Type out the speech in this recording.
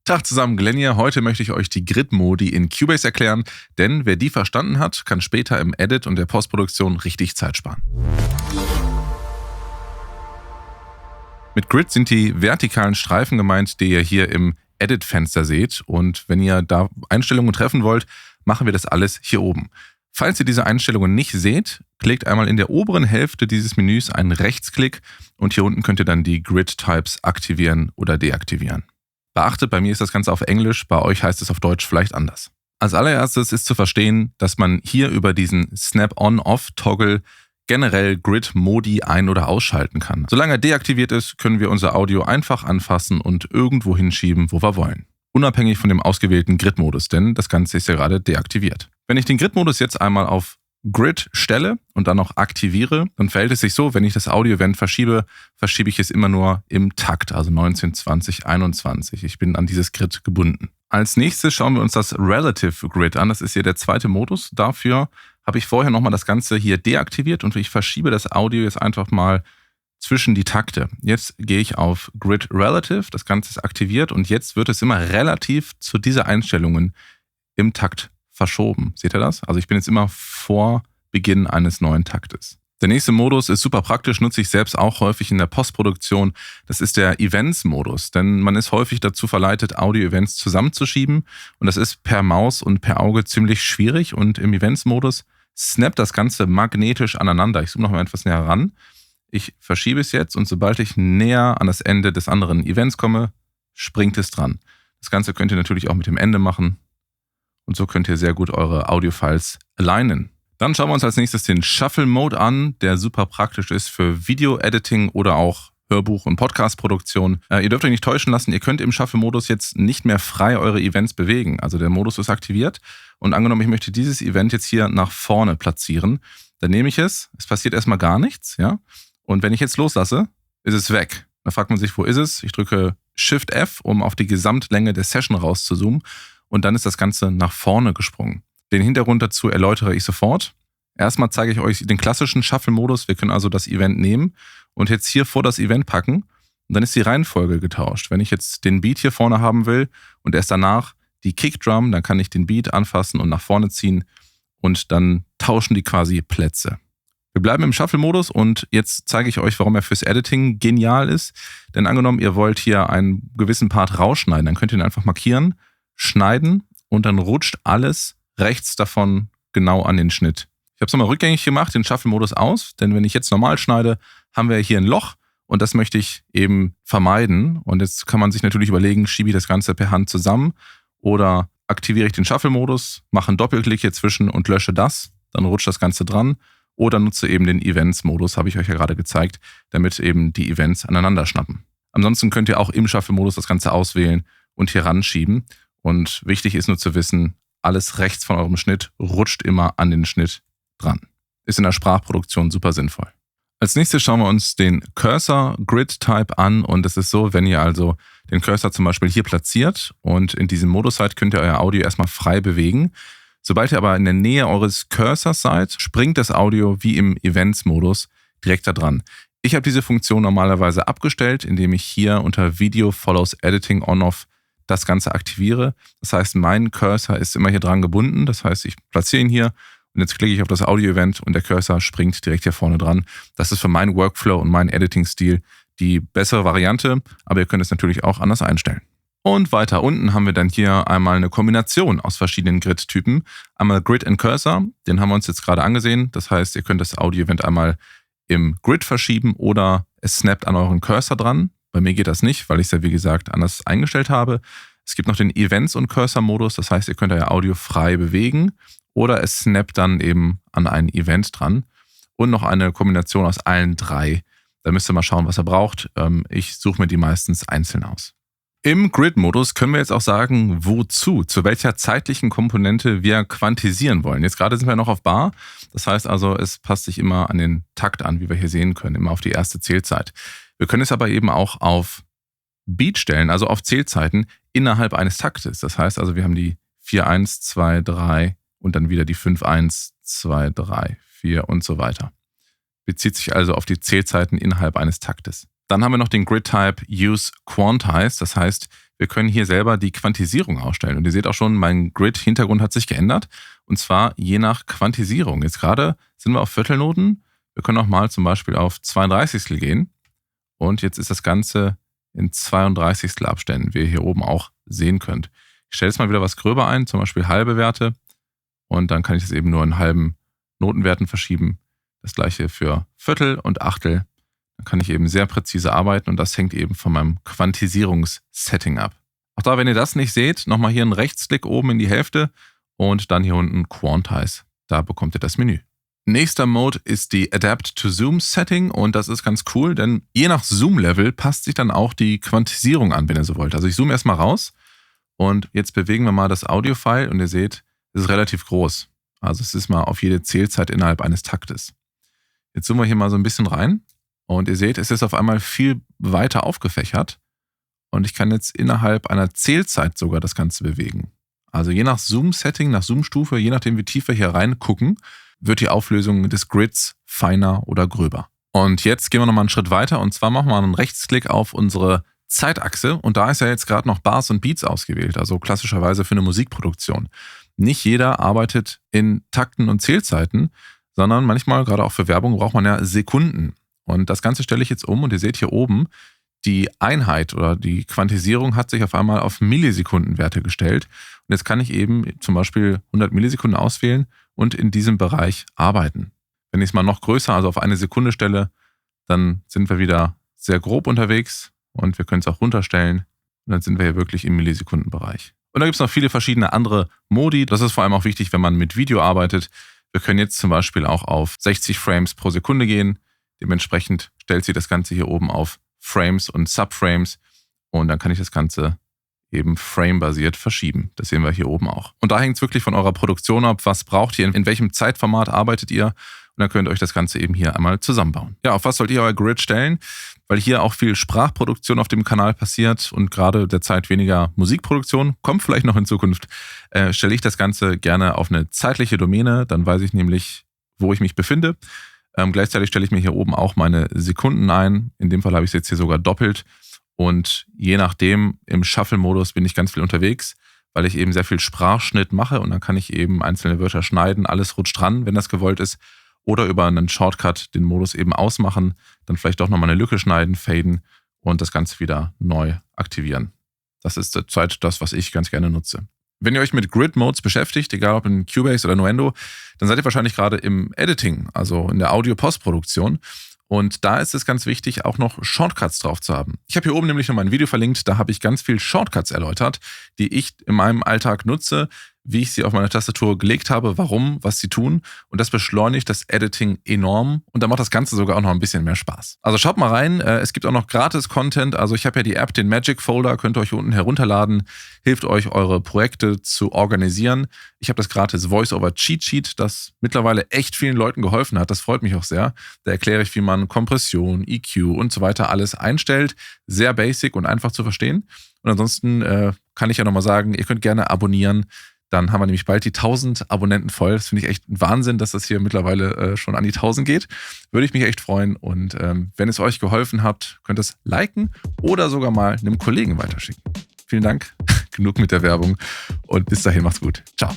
Tag zusammen, Glenn hier. Heute möchte ich euch die Grid-Modi in Cubase erklären, denn wer die verstanden hat, kann später im Edit und der Postproduktion richtig Zeit sparen. Mit Grid sind die vertikalen Streifen gemeint, die ihr hier im Edit-Fenster seht. Und wenn ihr da Einstellungen treffen wollt, machen wir das alles hier oben. Falls ihr diese Einstellungen nicht seht, klickt einmal in der oberen Hälfte dieses Menüs einen Rechtsklick und hier unten könnt ihr dann die Grid-Types aktivieren oder deaktivieren. Beachtet, bei mir ist das Ganze auf Englisch, bei euch heißt es auf Deutsch vielleicht anders. Als allererstes ist zu verstehen, dass man hier über diesen Snap-on-Off-Toggle generell Grid-Modi ein- oder ausschalten kann. Solange er deaktiviert ist, können wir unser Audio einfach anfassen und irgendwo hinschieben, wo wir wollen. Unabhängig von dem ausgewählten Grid-Modus, denn das Ganze ist ja gerade deaktiviert. Wenn ich den Grid-Modus jetzt einmal auf Grid stelle und dann noch aktiviere, dann verhält es sich so, wenn ich das Audio-Event verschiebe ich es immer nur im Takt, also 19, 20, 21. Ich bin an dieses Grid gebunden. Als nächstes schauen wir uns das Relative Grid an. Das ist hier der zweite Modus. Dafür habe ich vorher nochmal das Ganze hier deaktiviert und ich verschiebe das Audio jetzt einfach mal zwischen die Takte. Jetzt gehe ich auf Grid Relative, das Ganze ist aktiviert und jetzt wird es immer relativ zu dieser Einstellungen im Takt verschoben. Seht ihr das? Also ich bin jetzt immer vor Beginn eines neuen Taktes. Der nächste Modus ist super praktisch, nutze ich selbst auch häufig in der Postproduktion. Das ist der Events-Modus, denn man ist häufig dazu verleitet, Audio-Events zusammenzuschieben und das ist per Maus und per Auge ziemlich schwierig und im Events-Modus snappt das Ganze magnetisch aneinander. Ich zoome noch mal etwas näher ran. Ich verschiebe es jetzt und sobald ich näher an das Ende des anderen Events komme, springt es dran. Das Ganze könnt ihr natürlich auch mit dem Ende machen. Und so könnt ihr sehr gut eure Audio-Files alignen. Dann schauen wir uns als nächstes den Shuffle-Mode an, der super praktisch ist für Video-Editing oder auch Hörbuch- und Podcast-Produktion. Ihr dürft euch nicht täuschen lassen, ihr könnt im Shuffle-Modus jetzt nicht mehr frei eure Events bewegen. Also der Modus ist aktiviert und angenommen, ich möchte dieses Event jetzt hier nach vorne platzieren, dann nehme ich es passiert erstmal gar nichts, ja. Und wenn ich jetzt loslasse, ist es weg. Da fragt man sich, wo ist es? Ich drücke Shift F, um auf die Gesamtlänge der Session rauszuzoomen. Und dann ist das Ganze nach vorne gesprungen. Den Hintergrund dazu erläutere ich sofort. Erstmal zeige ich euch den klassischen Shuffle-Modus. Wir können also das Event nehmen und jetzt hier vor das Event packen. Und dann ist die Reihenfolge getauscht. Wenn ich jetzt den Beat hier vorne haben will und erst danach die Kickdrum, dann kann ich den Beat anfassen und nach vorne ziehen und dann tauschen die quasi Plätze. Wir bleiben im Shuffle-Modus und jetzt zeige ich euch, warum er fürs Editing genial ist. Denn angenommen, ihr wollt hier einen gewissen Part rausschneiden, dann könnt ihr ihn einfach markieren, schneiden und dann rutscht alles rechts davon genau an den Schnitt. Ich habe es nochmal rückgängig gemacht, den Shuffle-Modus aus, denn wenn ich jetzt normal schneide, haben wir hier ein Loch und das möchte ich eben vermeiden. Und jetzt kann man sich natürlich überlegen, schiebe ich das Ganze per Hand zusammen oder aktiviere ich den Shuffle-Modus, mache einen Doppelklick hier zwischen und lösche das, dann rutscht das Ganze dran oder nutze eben den Events-Modus, habe ich euch ja gerade gezeigt, damit eben die Events aneinander schnappen. Ansonsten könnt ihr auch im Shuffle-Modus das Ganze auswählen und hier ranschieben. Und wichtig ist nur zu wissen, alles rechts von eurem Schnitt rutscht immer an den Schnitt dran. Ist in der Sprachproduktion super sinnvoll. Als nächstes schauen wir uns den Cursor Grid Type an und es ist so, wenn ihr also den Cursor zum Beispiel hier platziert und in diesem Modus seid, könnt ihr euer Audio erstmal frei bewegen. Sobald ihr aber in der Nähe eures Cursors seid, springt das Audio wie im Events-Modus direkt da dran. Ich habe diese Funktion normalerweise abgestellt, indem ich hier unter Video Follows Editing On-Off das Ganze aktiviere. Das heißt, mein Cursor ist immer hier dran gebunden. Das heißt, ich platziere ihn hier und jetzt klicke ich auf das Audio-Event und der Cursor springt direkt hier vorne dran. Das ist für meinen Workflow und meinen Editing-Stil die bessere Variante, aber ihr könnt es natürlich auch anders einstellen. Und weiter unten haben wir dann hier einmal eine Kombination aus verschiedenen Grid-Typen. Einmal Grid and Cursor, den haben wir uns jetzt gerade angesehen. Das heißt, ihr könnt das Audio-Event einmal im Grid verschieben oder es snappt an euren Cursor dran. Bei mir geht das nicht, weil ich es ja wie gesagt anders eingestellt habe. Es gibt noch den Events- und Cursor-Modus, das heißt, ihr könnt euer Audio frei bewegen oder es snappt dann eben an ein Event dran. Und noch eine Kombination aus allen drei. Da müsst ihr mal schauen, was ihr braucht. Ich suche mir die meistens einzeln aus. Im Grid-Modus können wir jetzt auch sagen, wozu, zu welcher zeitlichen Komponente wir quantisieren wollen. Jetzt gerade sind wir noch auf Bar, das heißt also, es passt sich immer an den Takt an, wie wir hier sehen können, immer auf die erste Zählzeit. Wir können es aber eben auch auf Beat stellen, also auf Zählzeiten innerhalb eines Taktes. Das heißt also, wir haben die 4, 1, 2, 3 und dann wieder die 5, 1, 2, 3, 4 und so weiter. Bezieht sich also auf die Zählzeiten innerhalb eines Taktes. Dann haben wir noch den Grid-Type Use Quantize, das heißt, Wir können hier selber die Quantisierung ausstellen. Und ihr seht auch schon, mein Grid-Hintergrund hat sich geändert. Und zwar je nach Quantisierung. Jetzt gerade sind wir auf Viertelnoten. Wir können auch mal zum Beispiel auf 32 gehen. Und jetzt ist das Ganze in 32 Abständen, wie ihr hier oben auch sehen könnt. Ich stelle jetzt mal wieder was gröber ein, zum Beispiel halbe Werte. Und dann kann ich das eben nur in halben Notenwerten verschieben. Das gleiche für Viertel und Achtel. Dann kann ich eben sehr präzise arbeiten und das hängt eben von meinem Quantisierungssetting ab. Auch da, wenn ihr das nicht seht, nochmal hier einen Rechtsklick oben in die Hälfte und dann hier unten Quantize. Da bekommt ihr das Menü. Nächster Mode ist die Adapt to Zoom Setting und das ist ganz cool, denn je nach Zoom-Level passt sich dann auch die Quantisierung an, wenn ihr so wollt. Also ich zoome erstmal raus und jetzt bewegen wir mal das Audio-File und ihr seht, es ist relativ groß. Also es ist mal auf jede Zählzeit innerhalb eines Taktes. Jetzt zoomen wir hier mal so ein bisschen rein. Und ihr seht, es ist auf einmal viel weiter aufgefächert und ich kann jetzt innerhalb einer Zählzeit sogar das Ganze bewegen. Also je nach Zoom-Setting, nach Zoom-Stufe, je nachdem wie tief wir hier reingucken, wird die Auflösung des Grids feiner oder gröber. Und jetzt gehen wir nochmal einen Schritt weiter und zwar machen wir einen Rechtsklick auf unsere Zeitachse und da ist ja jetzt gerade noch Bars und Beats ausgewählt, also klassischerweise für eine Musikproduktion. Nicht jeder arbeitet in Takten und Zählzeiten, sondern manchmal, gerade auch für Werbung, braucht man ja Sekunden. Und das Ganze stelle ich jetzt um und ihr seht hier oben, die Einheit oder die Quantisierung hat sich auf einmal auf Millisekundenwerte gestellt. Und jetzt kann ich eben zum Beispiel 100 Millisekunden auswählen und in diesem Bereich arbeiten. Wenn ich es mal noch größer, also auf eine Sekunde stelle, dann sind wir wieder sehr grob unterwegs und wir können es auch runterstellen. Und dann sind wir hier wirklich im Millisekundenbereich. Und da gibt es noch viele verschiedene andere Modi. Das ist vor allem auch wichtig, wenn man mit Video arbeitet. Wir können jetzt zum Beispiel auch auf 60 Frames pro Sekunde gehen. Dementsprechend stellt sie das Ganze hier oben auf Frames und Subframes und dann kann ich das Ganze eben frame-basiert verschieben. Das sehen wir hier oben auch. Und da hängt es wirklich von eurer Produktion ab, was braucht ihr, in welchem Zeitformat arbeitet ihr und dann könnt ihr euch das Ganze eben hier einmal zusammenbauen. Ja, auf was sollt ihr euer Grid stellen? Weil hier auch viel Sprachproduktion auf dem Kanal passiert und gerade derzeit weniger Musikproduktion, kommt vielleicht noch in Zukunft, stelle ich das Ganze gerne auf eine zeitliche Domäne, dann weiß ich nämlich, wo ich mich befinde. Gleichzeitig stelle ich mir hier oben auch meine Sekunden ein. In dem Fall habe ich es jetzt hier sogar doppelt. Und je nachdem, im Shuffle-Modus bin ich ganz viel unterwegs, weil ich eben sehr viel Sprachschnitt mache und dann kann ich eben einzelne Wörter schneiden, alles rutscht dran, wenn das gewollt ist. Oder über einen Shortcut den Modus eben ausmachen, dann vielleicht doch nochmal eine Lücke schneiden, faden und das Ganze wieder neu aktivieren. Das ist zurzeit das, was ich ganz gerne nutze. Wenn ihr euch mit Grid-Modes beschäftigt, egal ob in Cubase oder Nuendo, dann seid ihr wahrscheinlich gerade im Editing, also in der Audio-Postproduktion. Und da ist es ganz wichtig, auch noch Shortcuts drauf zu haben. Ich habe hier oben nämlich noch mal ein Video verlinkt, da habe ich ganz viel Shortcuts erläutert, die ich in meinem Alltag nutze, wie ich sie auf meine Tastatur gelegt habe, warum, was sie tun. Und das beschleunigt das Editing enorm. Und dann macht das Ganze sogar auch noch ein bisschen mehr Spaß. Also schaut mal rein. Es gibt auch noch Gratis-Content. Also ich habe ja die App, den Magic-Folder, könnt ihr euch hier unten herunterladen. Hilft euch, eure Projekte zu organisieren. Ich habe das gratis Voice-over-Cheat-Sheet, das mittlerweile echt vielen Leuten geholfen hat. Das freut mich auch sehr. Da erkläre ich, wie man Kompression, EQ und so weiter alles einstellt. Sehr basic und einfach zu verstehen. Und ansonsten kann ich ja nochmal sagen, ihr könnt gerne abonnieren. Dann haben wir nämlich bald die 1000 Abonnenten voll. Das finde ich echt ein Wahnsinn, dass das hier mittlerweile schon an die 1000 geht. Würde ich mich echt freuen. Und wenn es euch geholfen hat, könnt ihr es liken oder sogar mal einem Kollegen weiterschicken. Vielen Dank. Genug mit der Werbung. Und bis dahin, macht's gut. Ciao.